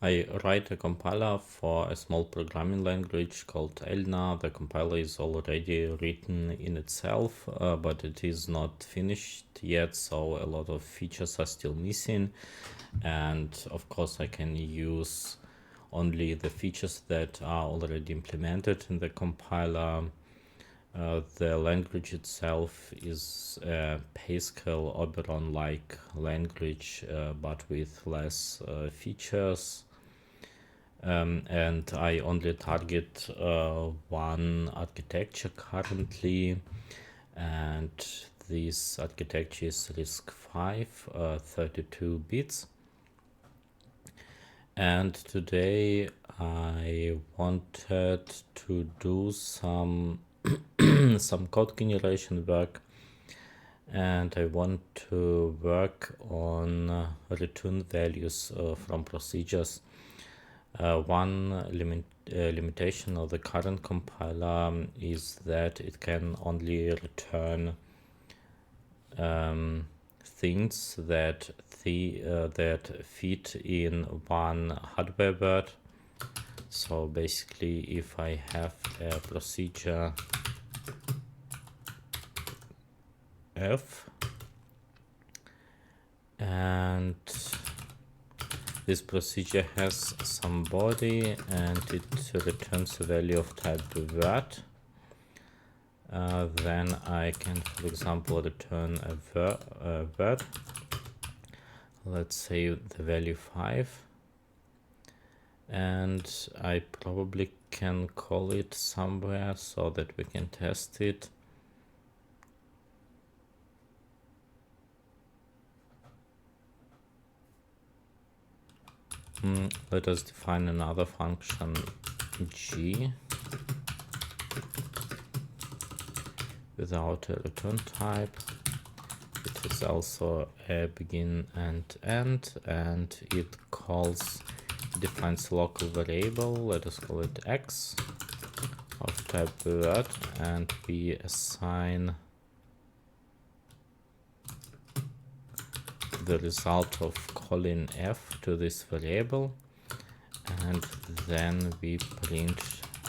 I write a compiler for a small programming language called Elna. The compiler is already written in itself, but it is not finished yet, so a lot of features are still missing. And of course, I can use only the features that are already implemented in the compiler. The language itself is a Pascal Oberon-like language, but with less features. And I only target one architecture currently, and this architecture is RISC-V, 32 bits. And today I wanted to do some some code generation work, and I want to work on return values from procedures. One limitation of the current compiler is that it can only return things that fit in one hardware word. So basically, if I have a procedure F and this procedure has some body and it returns a value of type word, then I can, for example, return a word. Let's say the value 5, and I probably can call it somewhere so that we can test it. Let us define another function g without a return type. It is also a begin and end, and it defines a local variable. Let us call it x of type word, and we assign the result of calling f to this variable, and then we print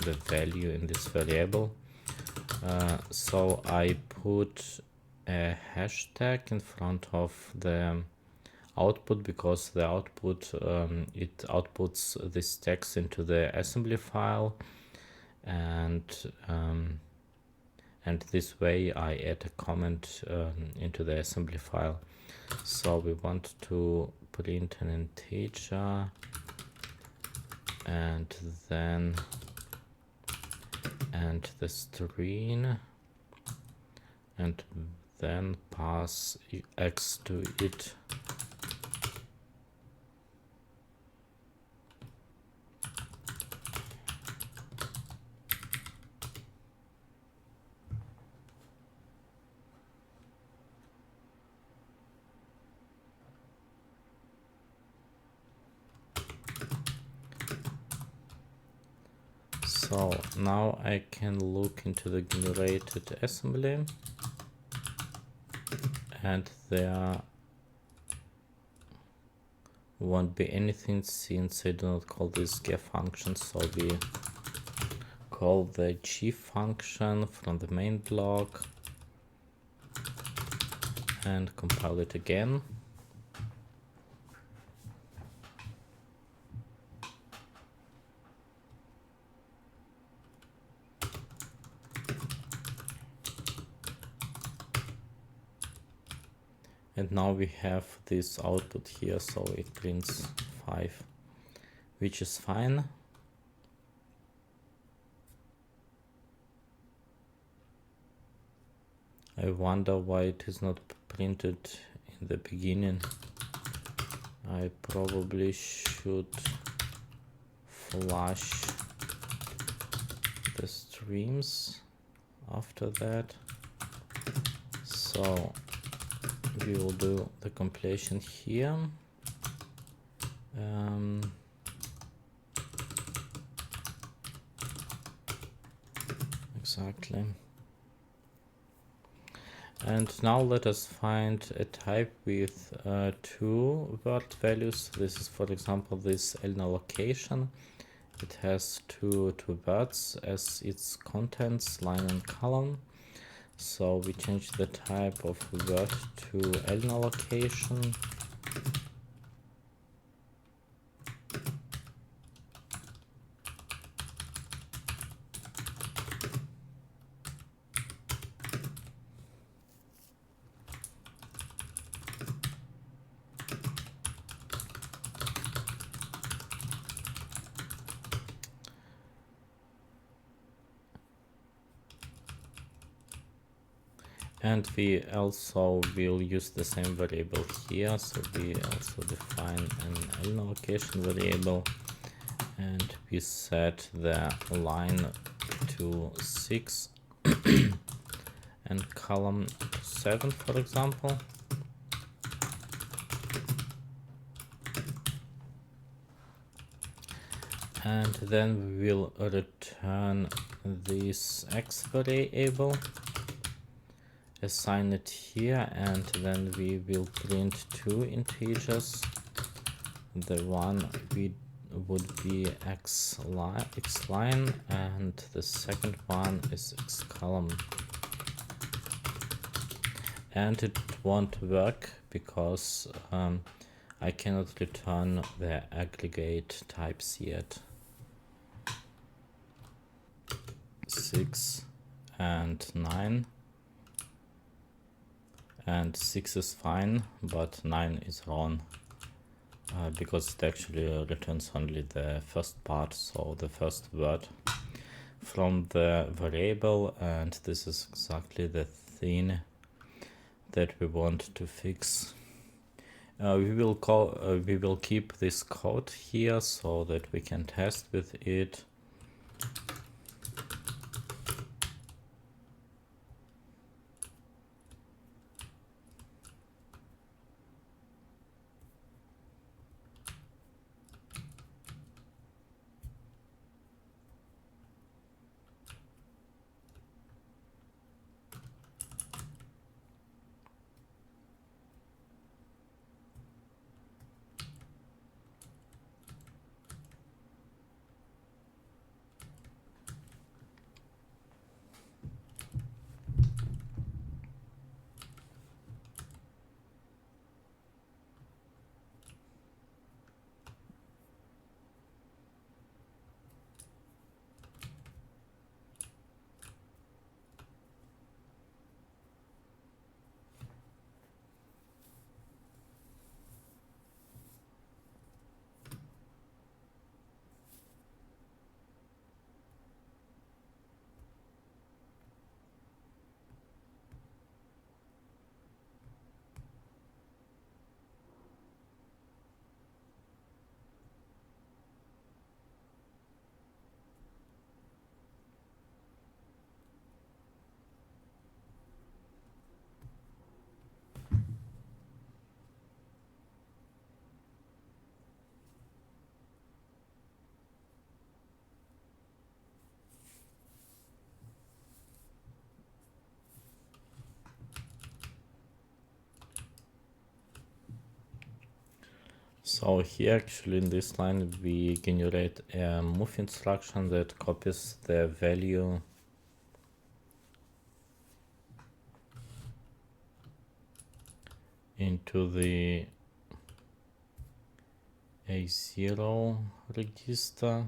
the value in this variable. So I put a hashtag in front of the output because the output it outputs this text into the assembly file, and this way I add a comment into the assembly file. So we want to print an integer and then the string, and then pass x to it. So now I can look into the generated assembly, and there won't be anything since I do not call this get function. So we call the g function from the main block and compile it again. And now we have this output here, so it prints 5, which is fine. I wonder why it is not printed in the beginning. I probably should flush the streams after that. So we will do the compilation here. Exactly. And now let us find a type with two word values. This is, for example, this Elna location. It has two words as its contents, line and column. So we change the type of word to Elna location. And we also will use the same variable here, so we also define an Elna location variable, and we set the line to 6 and column to 7, for example. And then we will return this x variable, assign it here, and then we will print two integers. The one would be x line, and the second one is x column. And it won't work because I cannot return the aggregate types yet. 6 and 9. And 6 is fine, but 9 is wrong, because it actually returns only the first part, so the first word from the variable, and this is exactly the thing that we want to fix. We will keep this code here so that we can test with it. So here actually in this line we generate a move instruction that copies the value into the A0 register.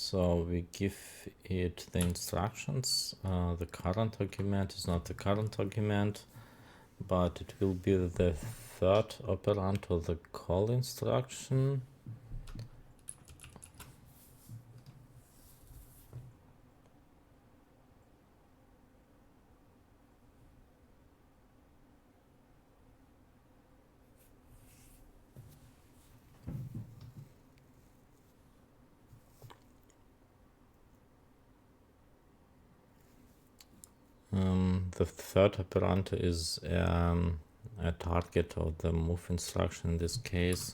So we give it the instructions. The current argument is not the current argument, but it will be the third operand of the call instruction. The third operand is a target of the move instruction in this case.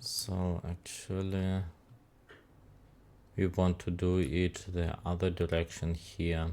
So actually we want to do it the other direction here.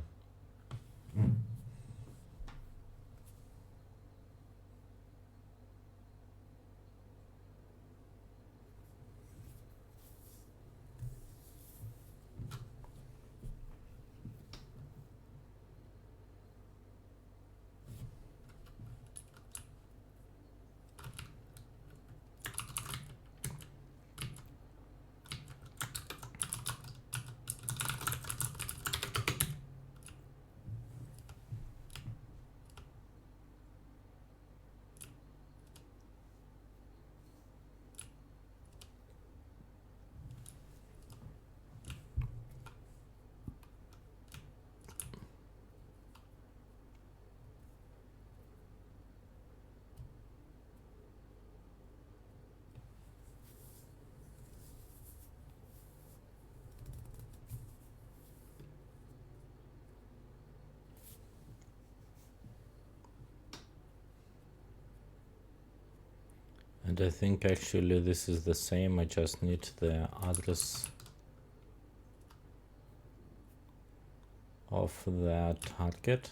And I think actually this is the same, I just need the address of the target.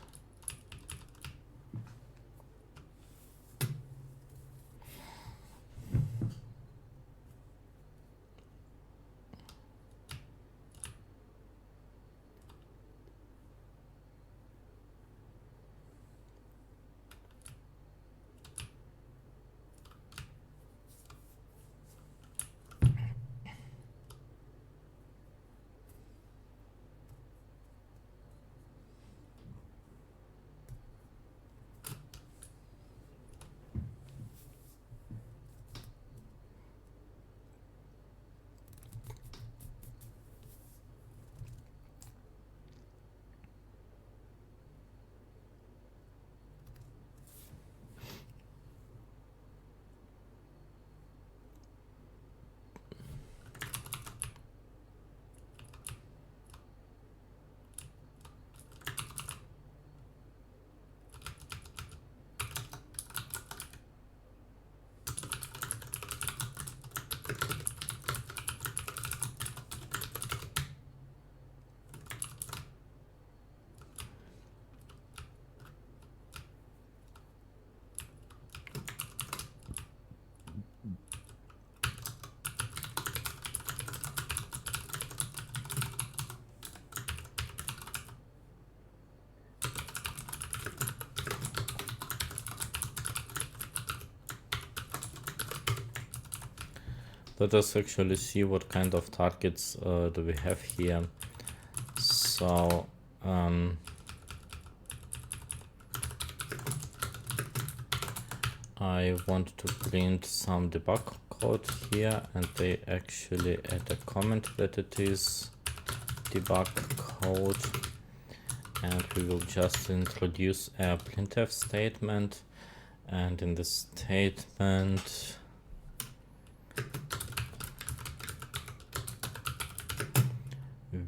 Let us actually see what kind of targets do we have here. So I want to print some debug code here, and they actually add a comment that it is debug code, and we will just introduce a printf statement, and in the statement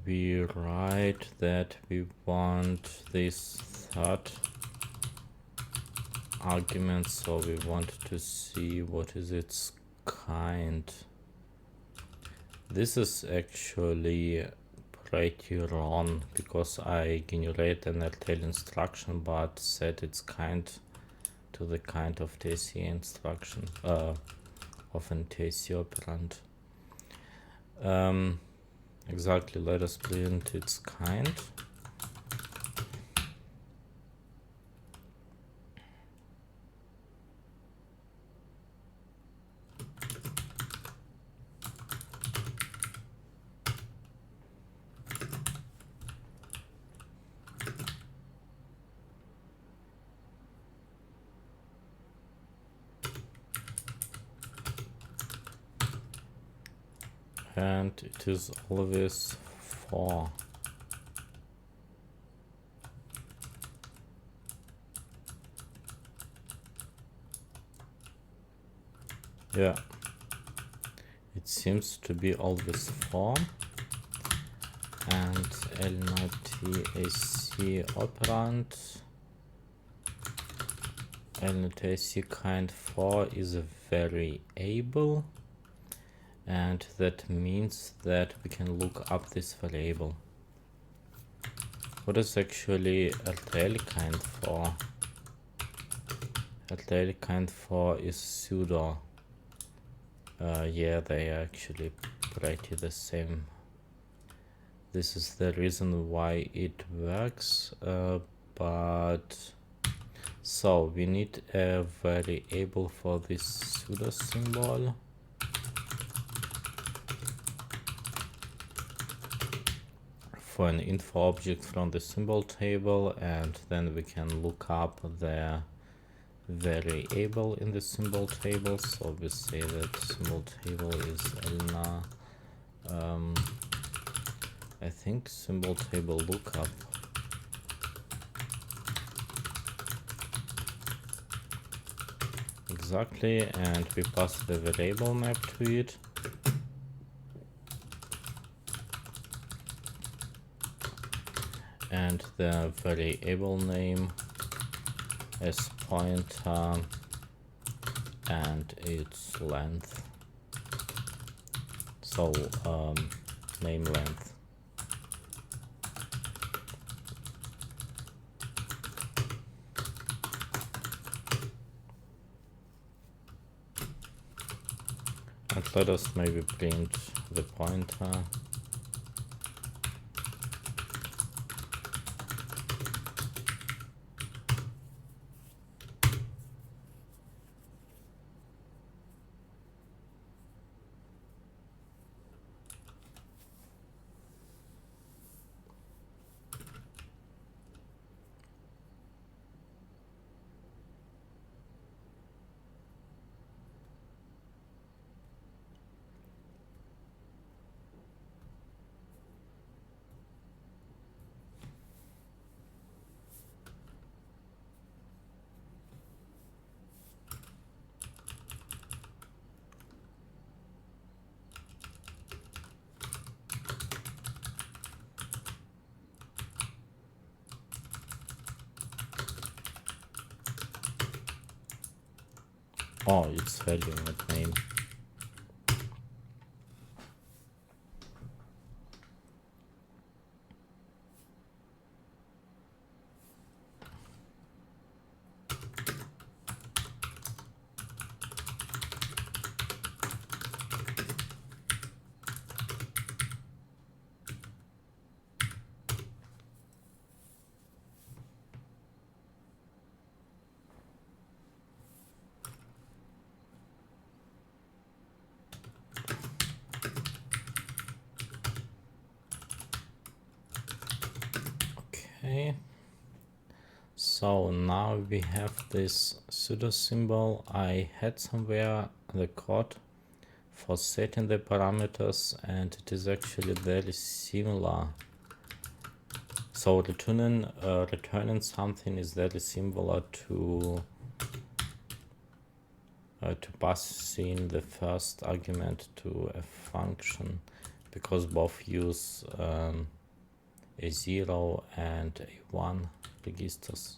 we write that we want this third argument, so we want to see what is its kind. This is actually pretty wrong because I generate an RTL instruction but set its kind to the kind of TC instruction of an TC operand. Exactly, let us print its kind. and it is always 4. Yeah, it seems to be always 4. And LNATAC operand. LNATAC kind 4 is a variable, and that means that we can look up this variable. What is actually RTL kind 4? RTL kind 4 is pseudo. Yeah, they are actually pretty the same. This is the reason why it works, but so we need a variable for this pseudo symbol. For an info object from the symbol table, and then we can look up the variable in the symbol table. So we say that symbol table is elna I think symbol table lookup. Exactly, and we pass the variable map to it. And the variable name is pointer and its length. So name length. And let us maybe print the pointer. Oh, it's value not name. Okay, so now we have this pseudo symbol. I had somewhere the code for setting the parameters, and it is actually very similar. So returning something is very similar to passing the first argument to a function, because both use a 0 and a 1 registers.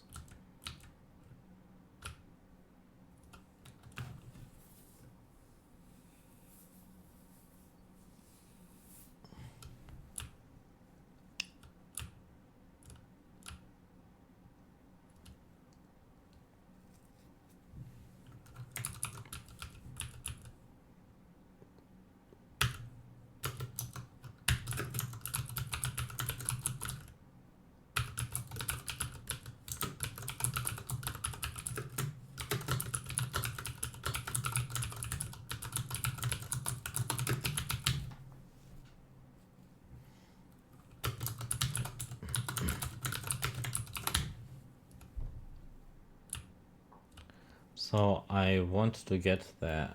So I want to get the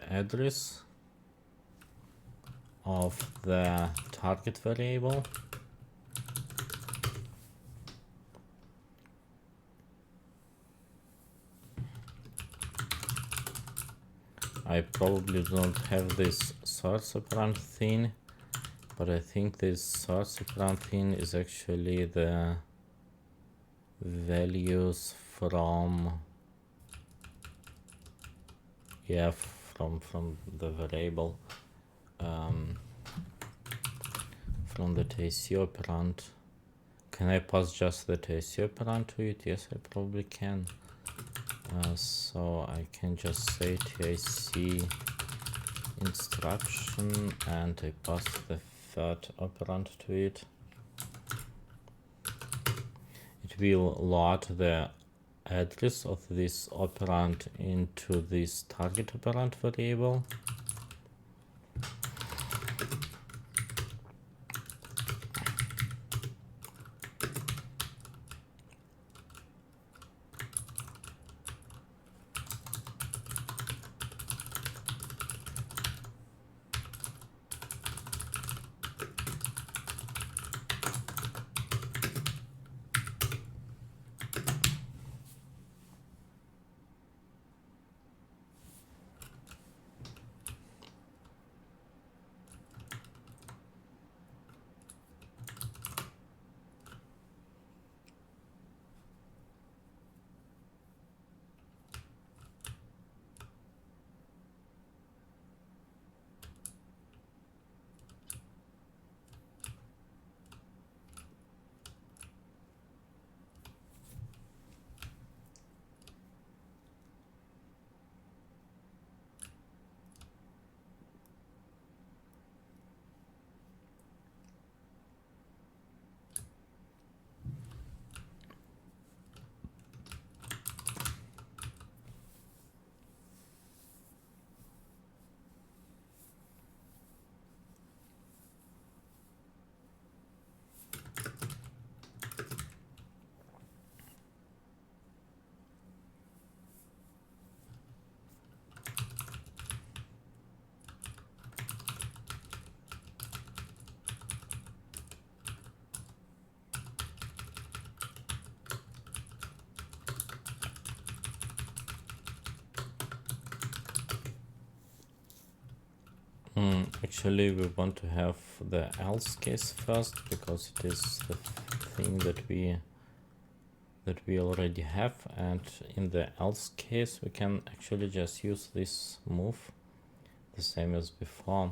address of the target variable. I probably don't have this source operand thing, but I think this source operand thing is actually the values from from the variable from the TC operand. Can I pass just the TC operand to it? Yes, I probably can. So I can just say TIC instruction and I pass the third operand to it. It will load the address of this operand into this target operand variable. Actually, we want to have the else case first because it is the thing that we already have, and in the else case we can actually just use this move the same as before.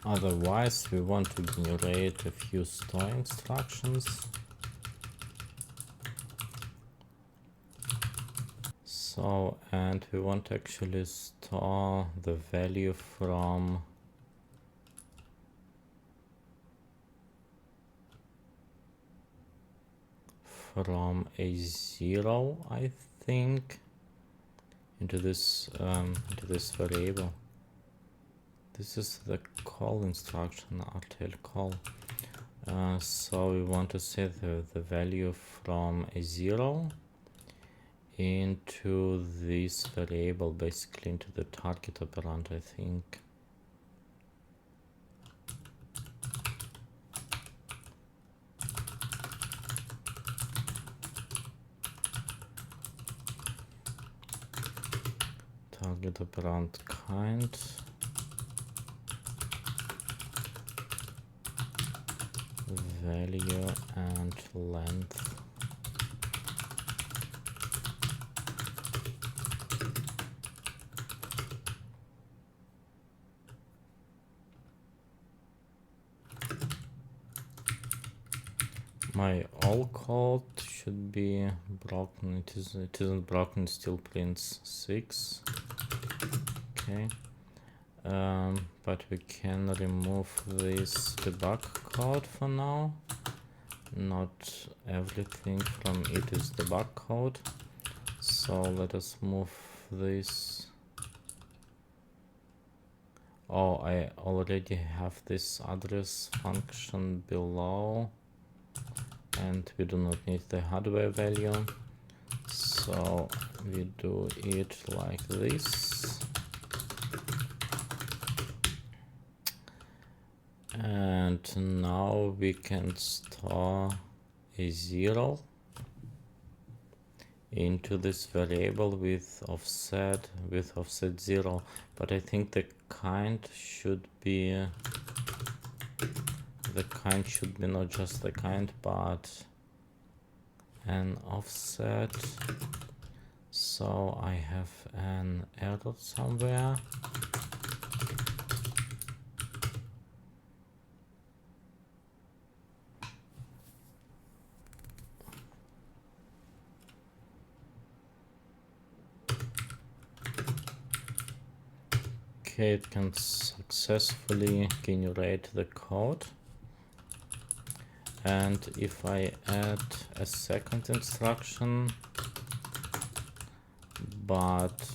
Otherwise, we want to generate a few store instructions. So, and we want to actually store the value from A0, I think, into this variable. This is the call instruction, RTL call. So we want to set the value from A0 into this variable, basically into the target operand, I think. Target operand kind. Value and length. My all code should be broken. It isn't broken. It still prints 6. Okay. But we can remove this debug code for now. not everything from it is debug code. So let us move this. Oh, I already have this address function below, and we do not need the hardware value. So we do it like this. And now we can store a 0 into this variable with offset 0, but I think the kind should be not just the kind but an offset. So I have an error somewhere. Okay, it can successfully generate the code. And if I add a second instruction, but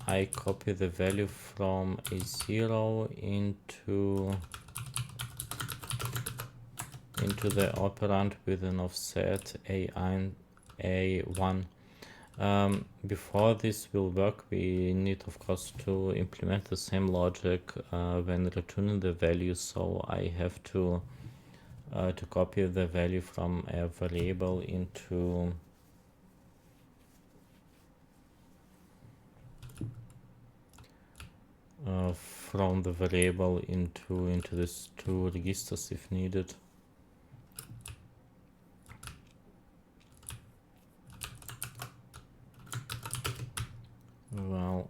I copy the value from a 0 into the operand with an offset A1. Before this will work, we need of course to implement the same logic when returning the value. So I have to copy the value from a variable into from the variable into these two registers if needed. Well,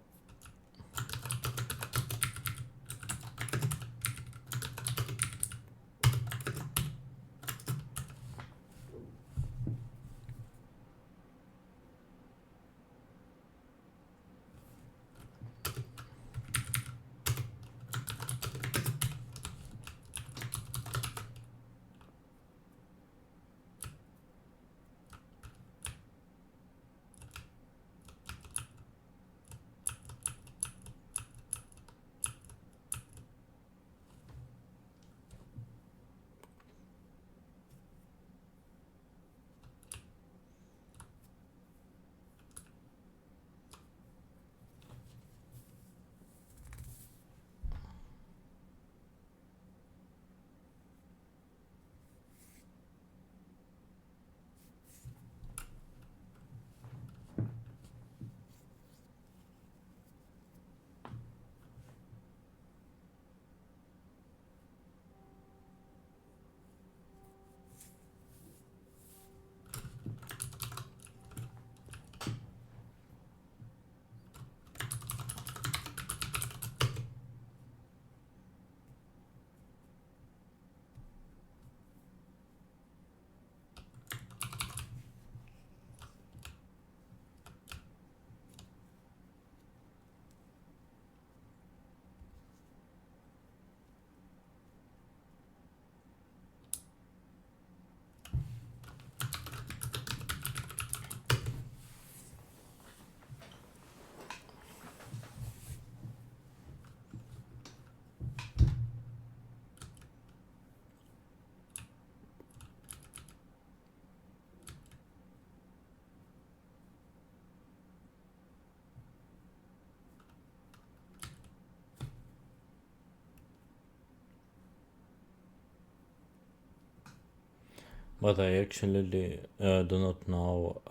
but I actually do not know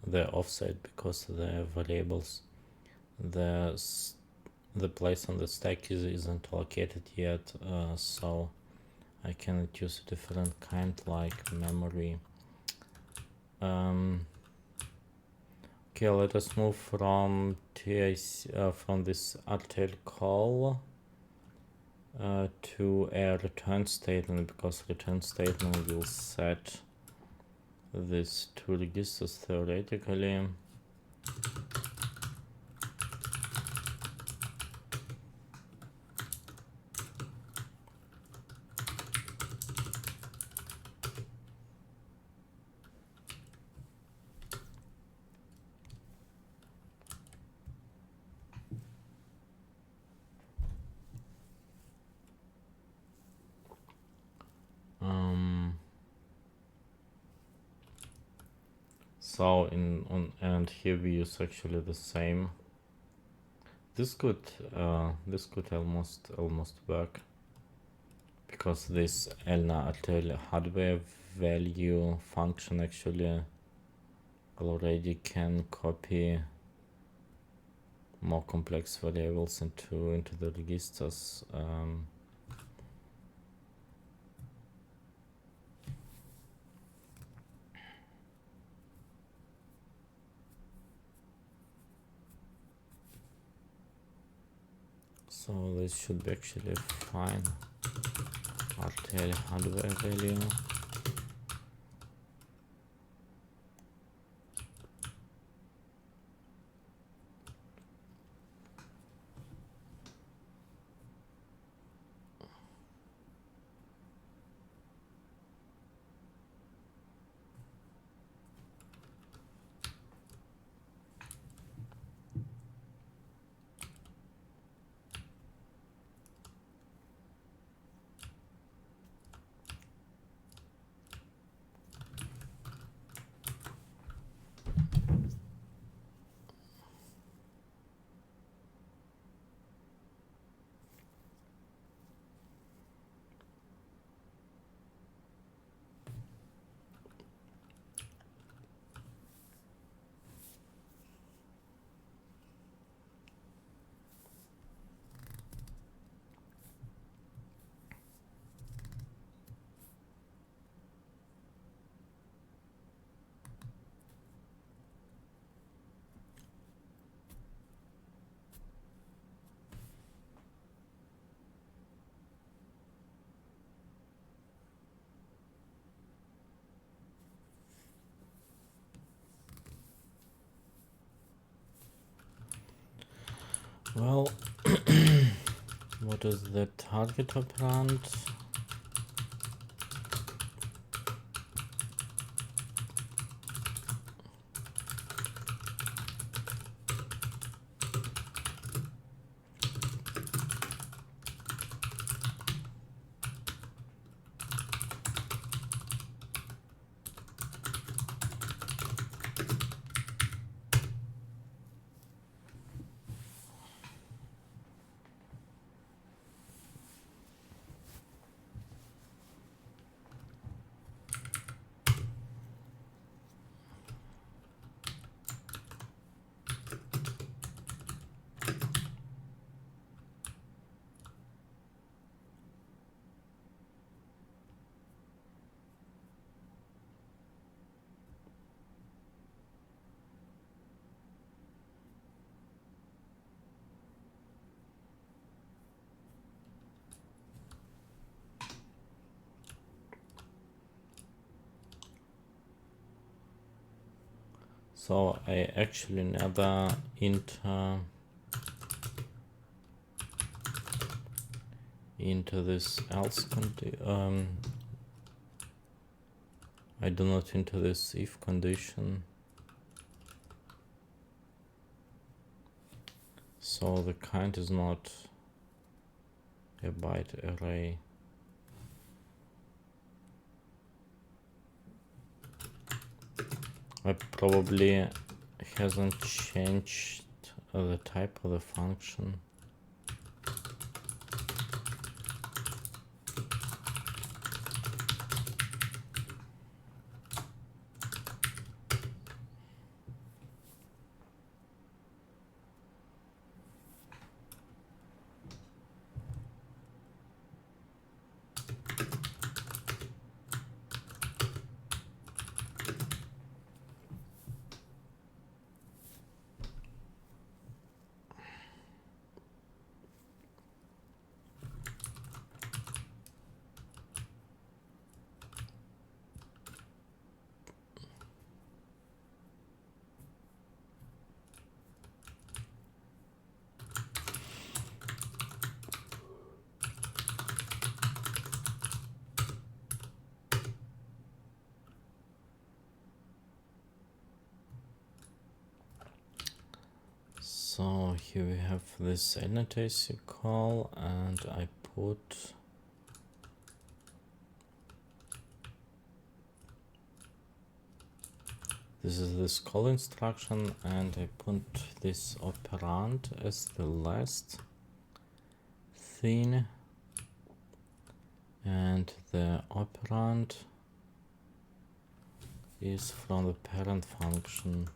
the offset because the variables, the place on the stack isn't allocated yet, so I cannot use a different kind like memory. Okay, let us move from from this RTL call to a return statement, because return statement will set these two registers theoretically. So and here we use actually the same. This could almost work, because this elna artel hardware value function actually already can copy more complex variables into the registers. So this should be actually fine. RTL hardware value. Well, what is the target operand? So I actually never enter into this else I do not enter this if condition. So the kind is not a byte array. I probably hasn't changed the type of the function. So here we have this annotates you call, and I put This is this call instruction, and I put this operand as the last thing, and the operand is from the parent function.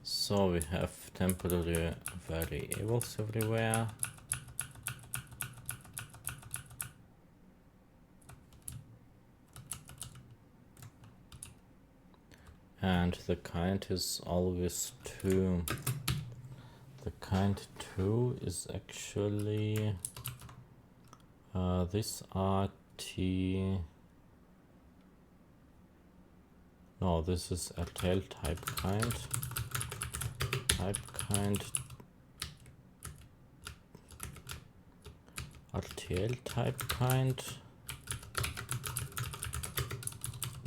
So we have temporary variables everywhere. And the kind is always 2. The kind 2 is actually this RT. No, this is RTL type kind. RTL type kind.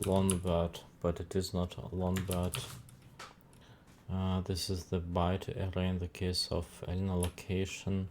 Loanword, but it is not a loanword. This is the byte array in the case of Elna location.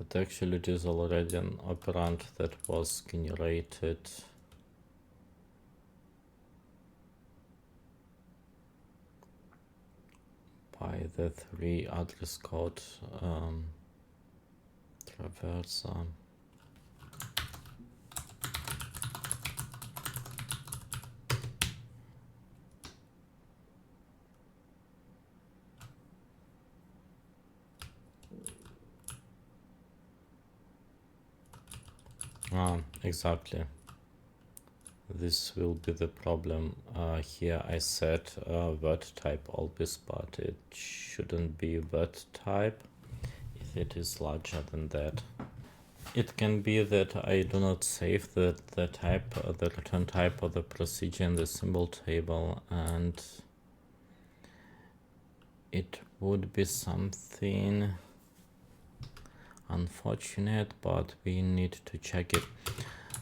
but actually it is already an operand that was generated by the 3 address code traverser. Exactly. This will be the problem. Here I set word type always, but it shouldn't be word type if it is larger than that. It can be that I do not save the type, the return type of the procedure in the symbol table, and it would be something unfortunate, but we need to check it.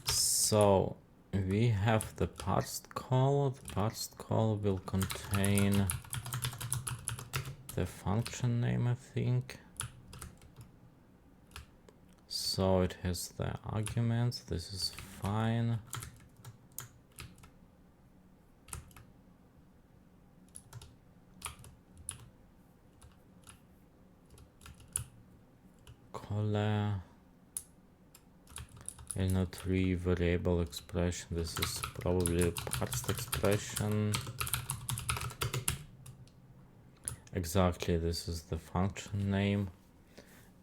So we have the parsed call. The parsed call will contain the function name, I think. So it has the arguments. This is fine. Color. L03 variable expression. This is probably a parsed expression. Exactly, this is the function name,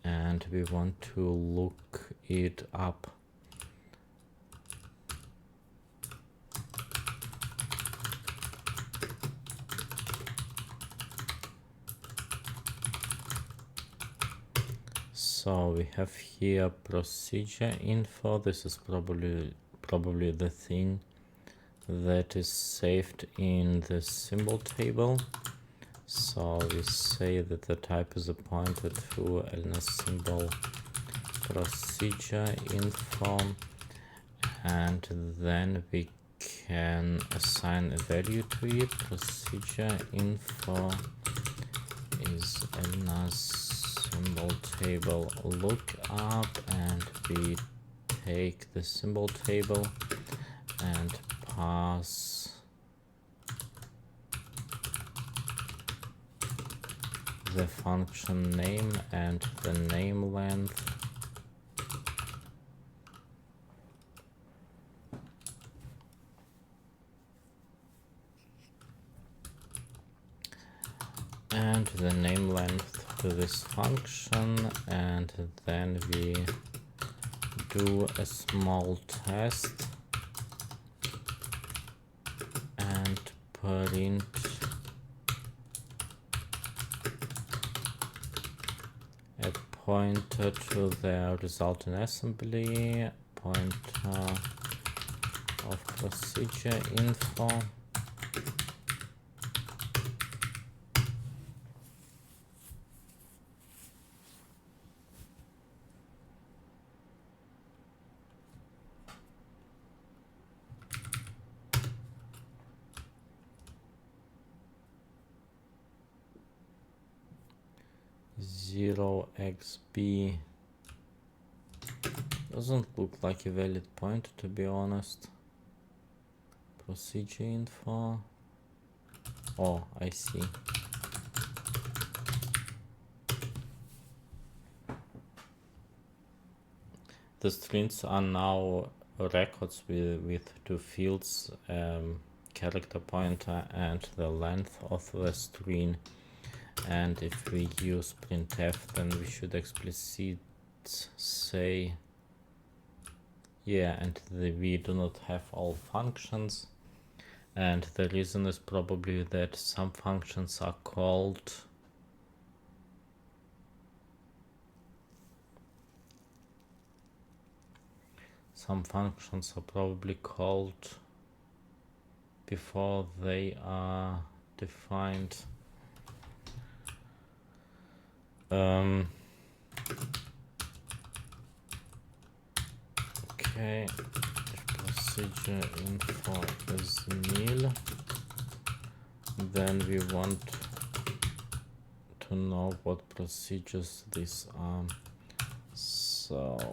and we want to look it up. So we have here procedure info. This is probably the thing that is saved in the symbol table. So we say that the type is appointed to LNS symbol procedure info, and then we can assign a value to it. Procedure info is LNS symbol table lookup, and we take the symbol table and pass the function name and the name length. And the name length to this function, and then we do a small test and print a pointer to the result in assembly, pointer of procedure info. Zero XB doesn't look like a valid pointer, to be honest. Procedure info. Oh, I see. The strings are now records with 2 fields, character pointer and the length of the string. And if we use printf, then we should explicit say, yeah, and we do not have all functions. And the reason is probably that some functions are called probably called before they are defined. Okay, procedure info is nil. Then we want to know what procedures these are. So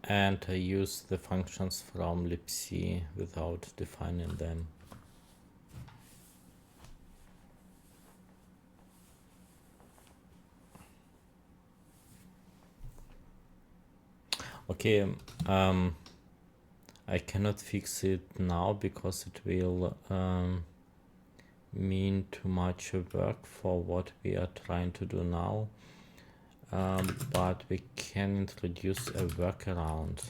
and I use the functions from libc without defining them. Okay, I cannot fix it now because it will mean too much work for what we are trying to do now. But we can introduce a workaround,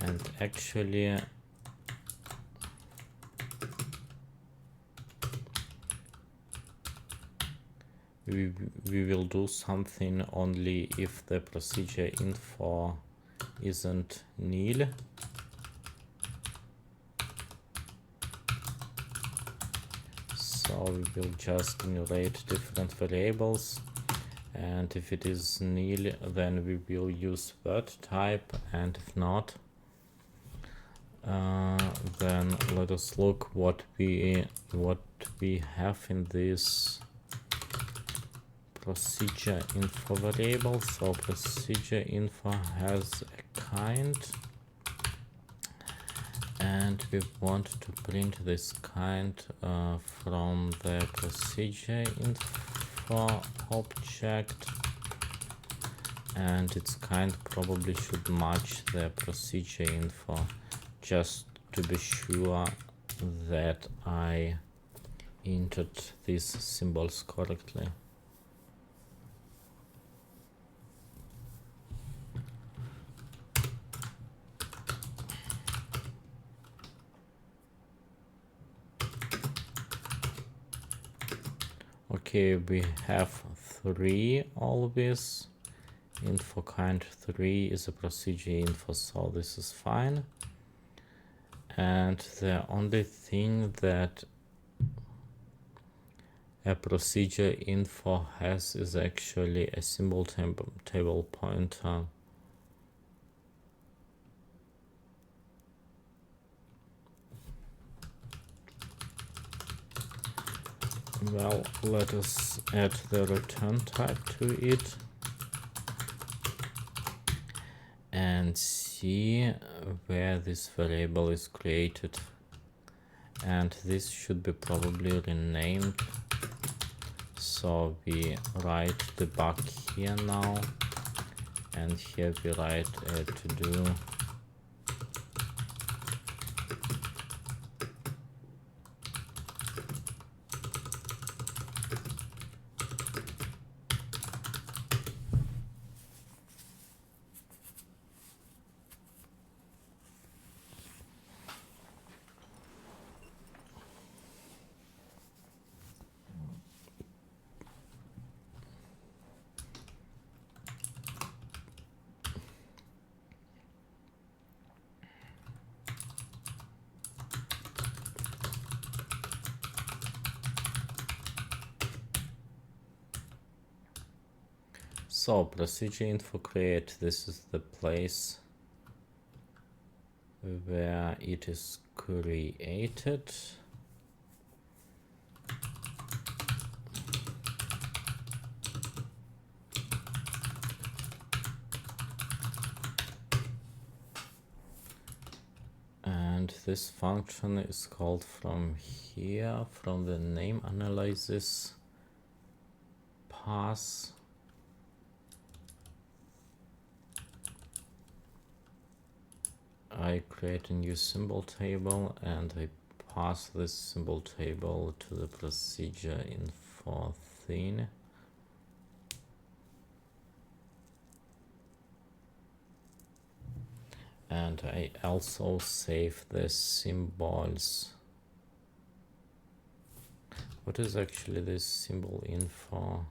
and actually we will do something only if the procedure info isn't nil. So we will just generate different variables, and if it is nil then we will use word type, and if not then let us look what we have in this procedure info variable. So procedure info has a kind, and we want to print this kind from the procedure info object, and its kind probably should match the procedure info, just to be sure that I entered these symbols correctly. Okay, we have 3 always. Info kind 3 is a procedure info, so this is fine. And the only thing that a procedure info has is actually a symbol table pointer. Well, let us add the return type to it and see where this variable is created. And this should be probably renamed. So we write debug here now, and here we write a to do. So procedure info create, this is the place where it is created. And this function is called from here, from the name analysis pass. I create a new symbol table and I pass this symbol table to the procedure info thing. And I also save the symbols. What is actually this symbol info?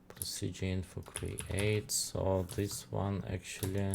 Procedure info create. So this one actually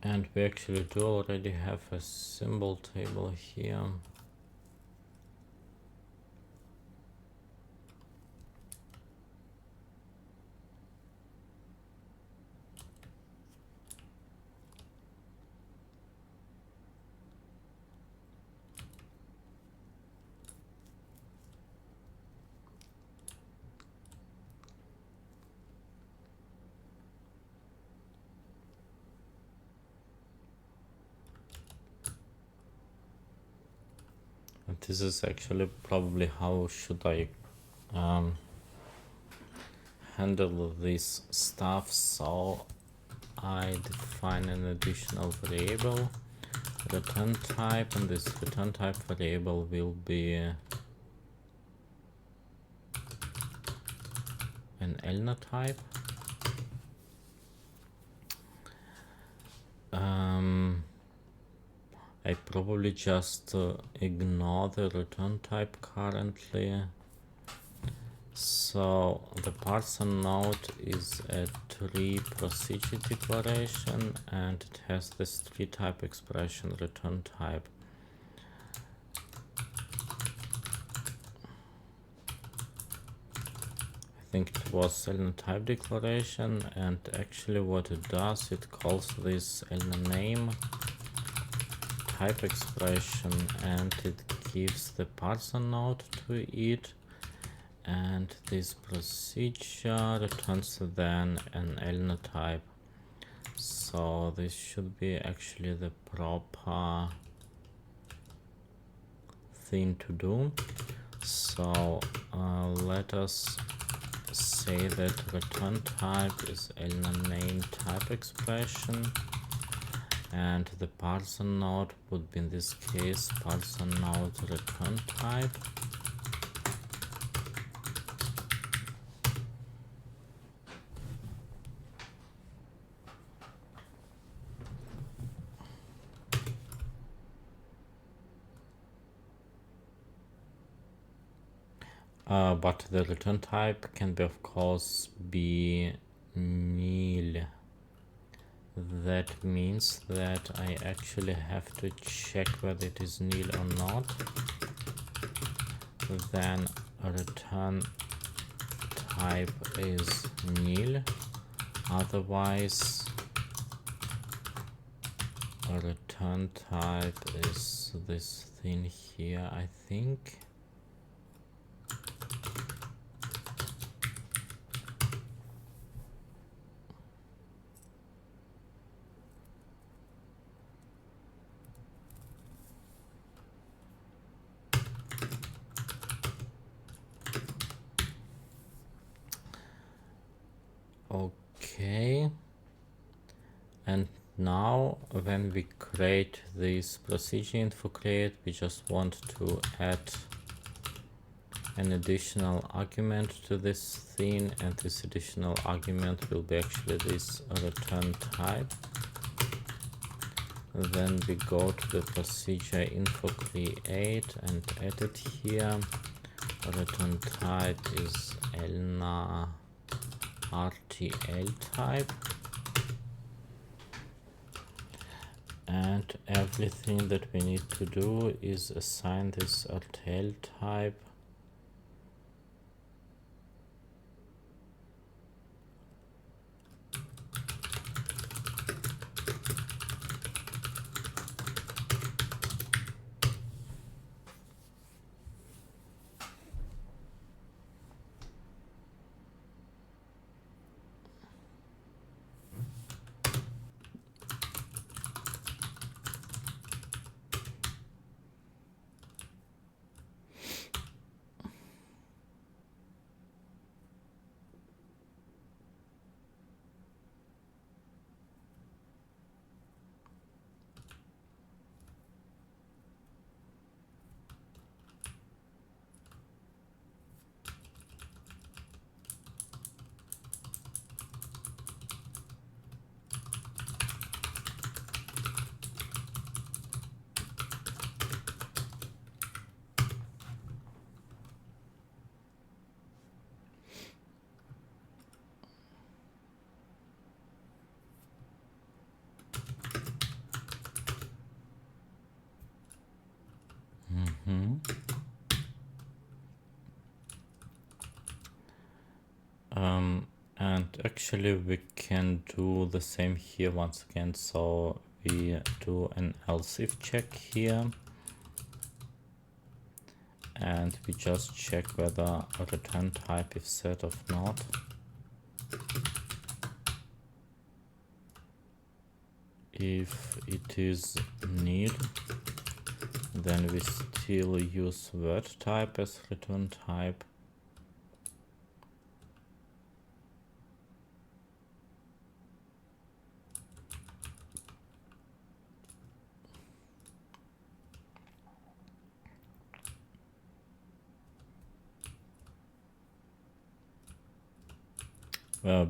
and we actually do already have a symbol table here. And this is actually probably how should I handle this stuff. So I define an additional variable, return type, and this return type variable will be an ELNA type. I probably just ignore the return type currently. So the parser node is a tree procedure declaration and it has this tree type expression return type. I think it was ELNA type declaration, and actually what it does, it calls this ELNA name type expression and it gives the parser node to it, and this procedure returns then an ELNA type. So this should be actually the proper thing to do. So let us say that return type is ELNA name type expression, and the parser node would be in this case parser node return type. But the return type can be, of course, be nil. That means that I actually have to check whether it is nil or not. Then a return type is nil. Otherwise, a return type is this thing here, I think. Okay, and now when we create this procedure info create, we just want to add an additional argument to this thing, and this additional argument will be actually this return type. Then we go to the procedure info create and edit here. Return type is elna RTL type. And everything that we need to do is assign this RTL type and actually we can do the same here once again. So we do an else if check here and we just check whether a return type is set or not. If it is nil, then we still use word type as return type.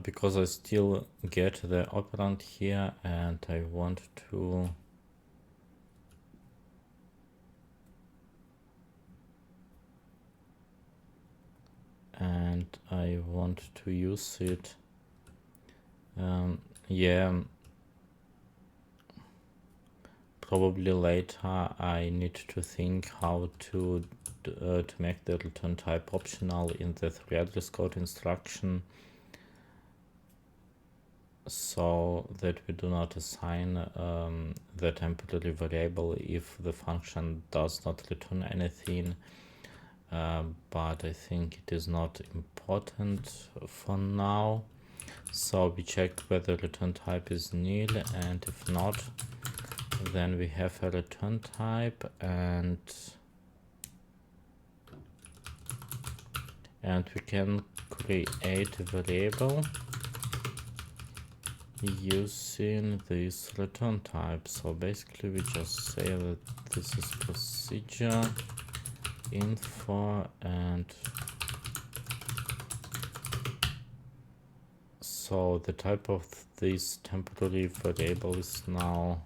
Because I still get the operand here and I want to use it. Yeah, probably later I need to think how to make the return type optional in the 3-address code instruction, so that we do not assign the temporary variable if the function does not return anything. But I think it is not important for now. So we check whether return type is nil, and if not, then we have a return type, and we can create a variable using this return type. So basically we just say that this is procedure info, and so the type of this temporary variable is now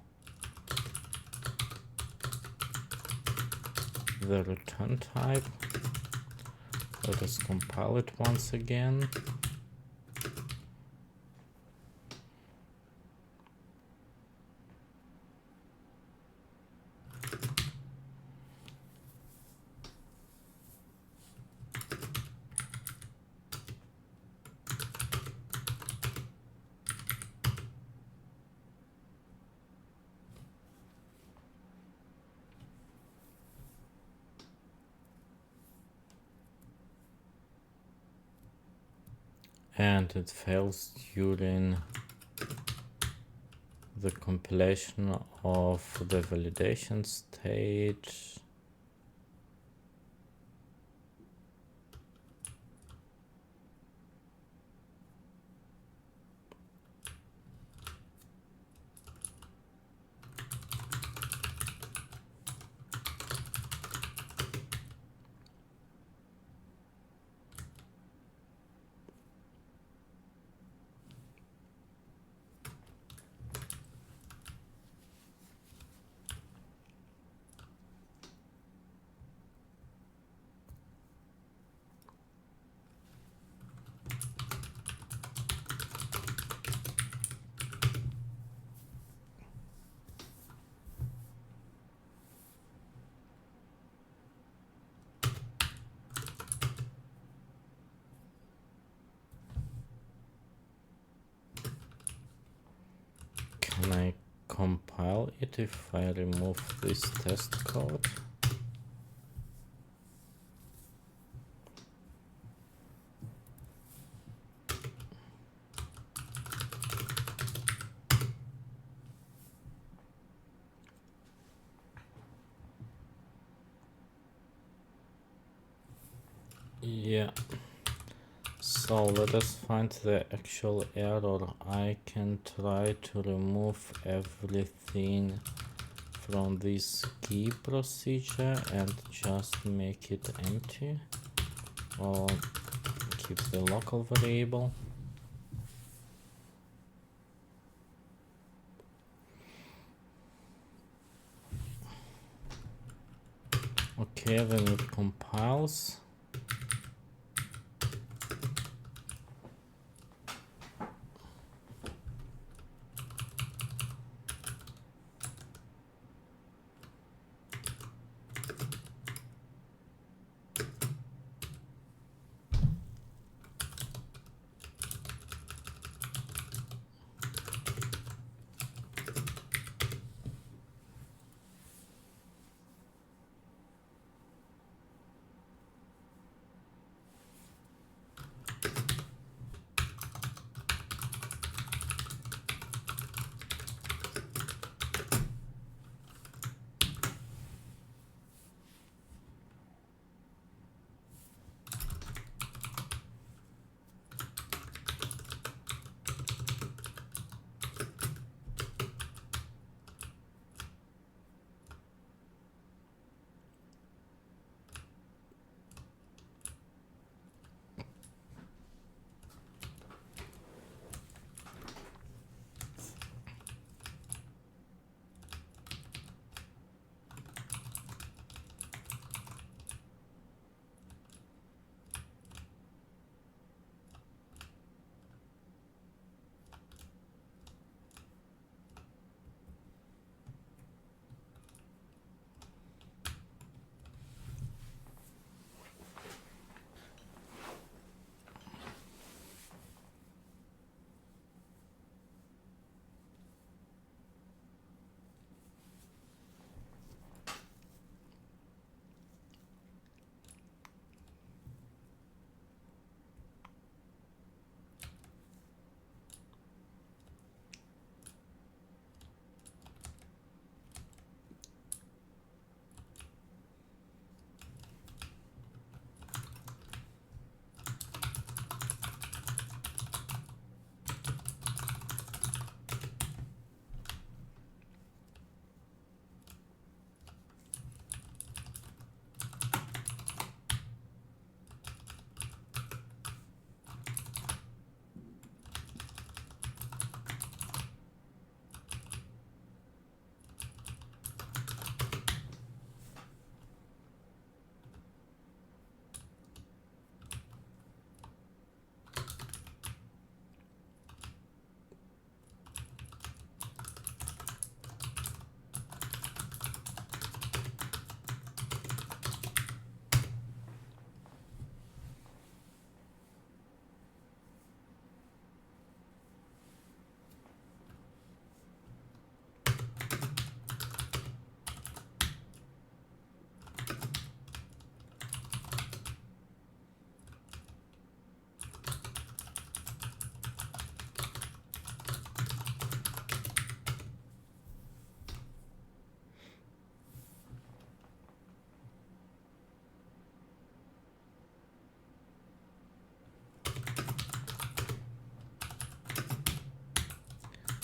the return type. Let us compile it once again. And it fails during the compilation of the validation stage. it if I remove this test code. Yeah. So let us find the actual error. I can try to remove everything from this key procedure and just make it empty, or keep the local variable. Okay, then it compiles.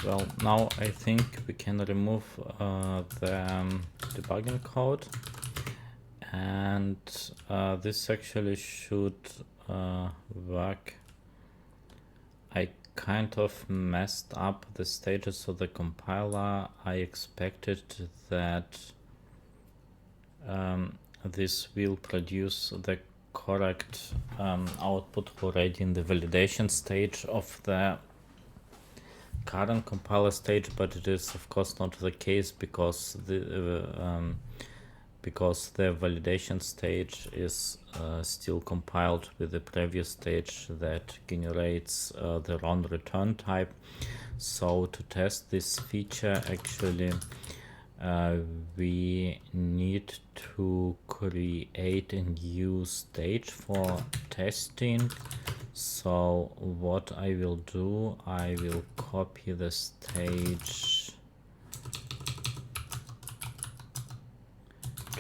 Well, now I think we can remove the debugging code, and this actually should work. I kind of messed up the status of the compiler. I expected that this will produce the correct output already in the validation stage of the current compiler stage, but it is of course not the case because the validation stage is still compiled with the previous stage that generates the wrong return type. So to test this feature, actually we need to create a new stage for testing. So what I will do, I will copy the stage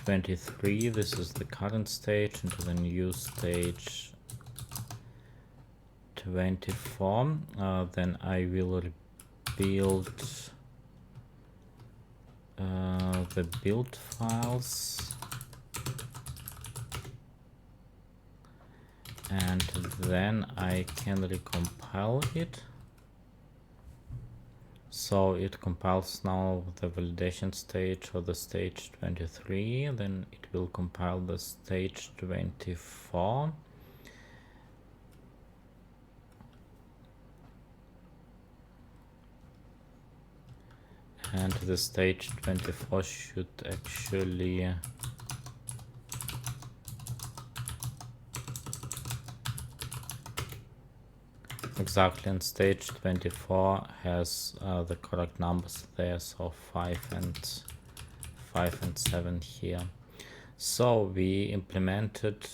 23, this is the current stage, into the new stage 24. Then I will rebuild the build files, and then I can recompile it. So it compiles now the validation stage or the stage 23, then it will compile the stage 24. And the stage 24 should actually exactly, and stage 24 has the correct numbers there, so 5 and 7 here. So we implemented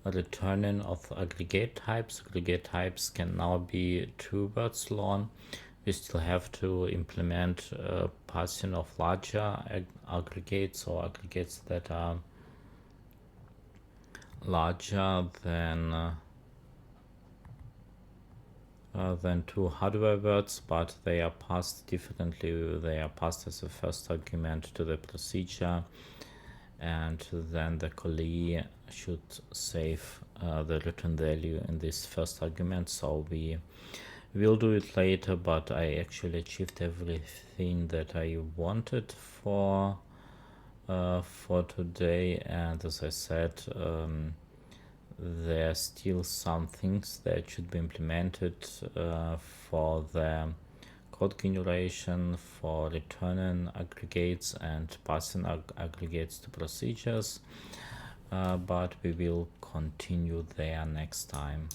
returning of aggregate types. Aggregate types can now be 2 words long. We still have to implement passing of larger aggregates, or aggregates that are larger than 2 hardware words, but they are passed differently. They are passed as a first argument to the procedure, and then the callee should save the return value in this first argument. So we will do it later, but I actually achieved everything that I wanted for today. And as I said, there are still some things that should be implemented for the code generation, for returning aggregates and passing aggregates to procedures, but we will continue there next time.